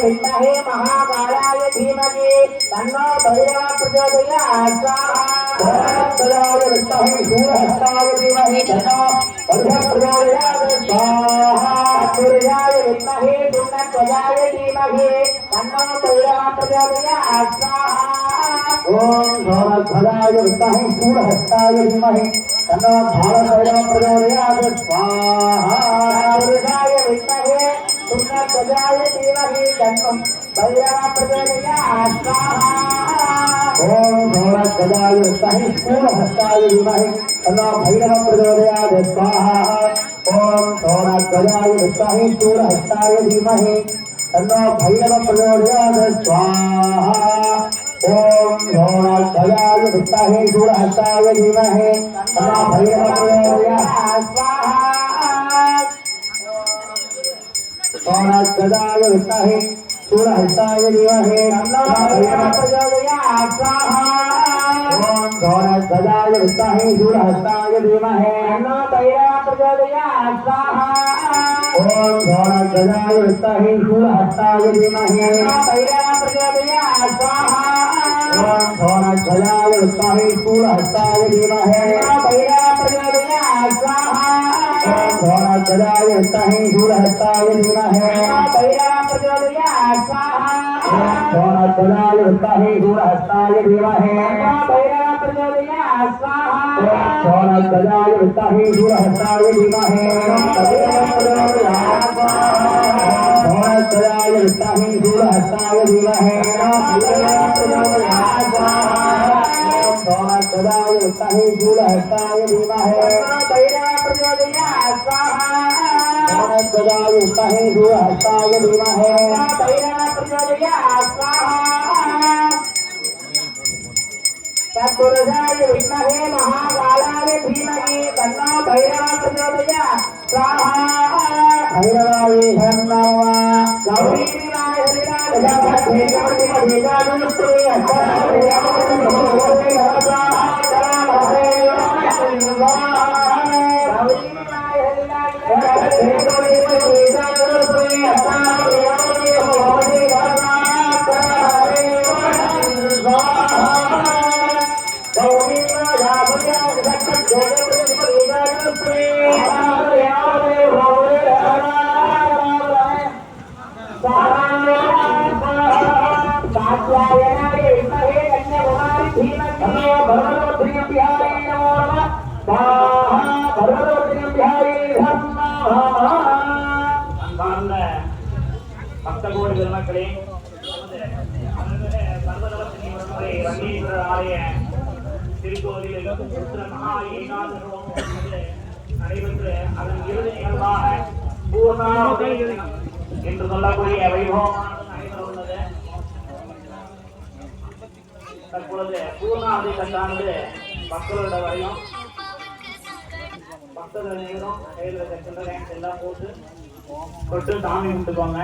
विद्महे महाकालाय धीमहि तन्नो भैरवः प्रचोदयात् स्वाहा विद्महे शूरहस्ताय धीमहि तन्नो भैरवः प्रचोदयात् स्वाहा विद्महे दुर्गध्वजाय धीमहि तन्नो भैरवः प्रचोदयात् स्वाहा ओम भैरवध्वजाय विद्महे शूरहस्ताय धीमहि तन्नो भैरवः प्रचोदयात् स्वाहा विद्महे दुर्गध्वजाय धीमहि तन्नो भैरवः प्रचोदयात् स्वाहा ओम भैरवध्वजाय विद्महे शूरहस्ताय धीमहि तन्नो भैरवः प्रचोदयात् स्वाहा ओम भैरवध्वजाय विद्महे शूरहस्ताय धीमहि तन्नो भैरवः प्रचोदयात् स्वाहा ओम भैरवध्वजाय विद्महे शूरहस्ताय धीमहि तन्नो भैरवः प्रचोदयात् स्वाहा गदाय विद्महे शूरहस्ताय धीमहि तन्नो भैरवः प्रचोदयात् स्वाहा ओम गदाय विद्महे शूरहस्ताय धीमहि तन्नो भैरवः प्रचोदयात् स्वाहा ओम गदाय विद्महे शूरहस्ताय धीमहि तन्नो भैरवः प्रचोदयात् स्वाहा ओम गदाय विद्महे शूरहस्ताय धीमहि तन्नो भैरवः प्रचोदयात् स्वाहा गदाय विद्महे शूरहस्ताय धीमहि भैरवः प्रचोदयात् स्वाहा गदाय विद्महे शूरहस्ताय धीमहि भैरवः प्रचोदयात् स्वाहा गदाय विद्महे शूरहस्ताय धीमहि भैरवः प्रचोदयात् स्वाहा गदाय विद्महे शूरहस्ताय धीमहि भैरवः प्रचोदयात् स्वाहा गदाय विद्महे शूरहस्ताय धीमहि भैरवः प्रचोदयात् स्वाहा गदाय विद्महे शूरहस्ताय धीमहि भैरवः प्रचोदयात् स्वाहा तत्पुरुषाय विद्महे महाकालाय धीमहि तन्नो भैरवः प्रचोदयात् स्वाहा भैरवाय नमः गौरीवाय பக்தகோடி பெருமக்களே ஆலய திருக்கோவிலில் மகா ஏகாதசி ஹோமம் நடைபெற்று அதன் இறுதி நிகழ்வாக பூர்ணாவதி என்று சொல்லக்கூடிய வைபவமானது நடைபெற உள்ளது. தற்பொழுது பூர்ணாவதி கட்டானது மக்களோட வரையும் பக்தர்கள் நேரம் கையில் எல்லாம் போட்டு சாமி கும்பிட்டுக்கோங்க.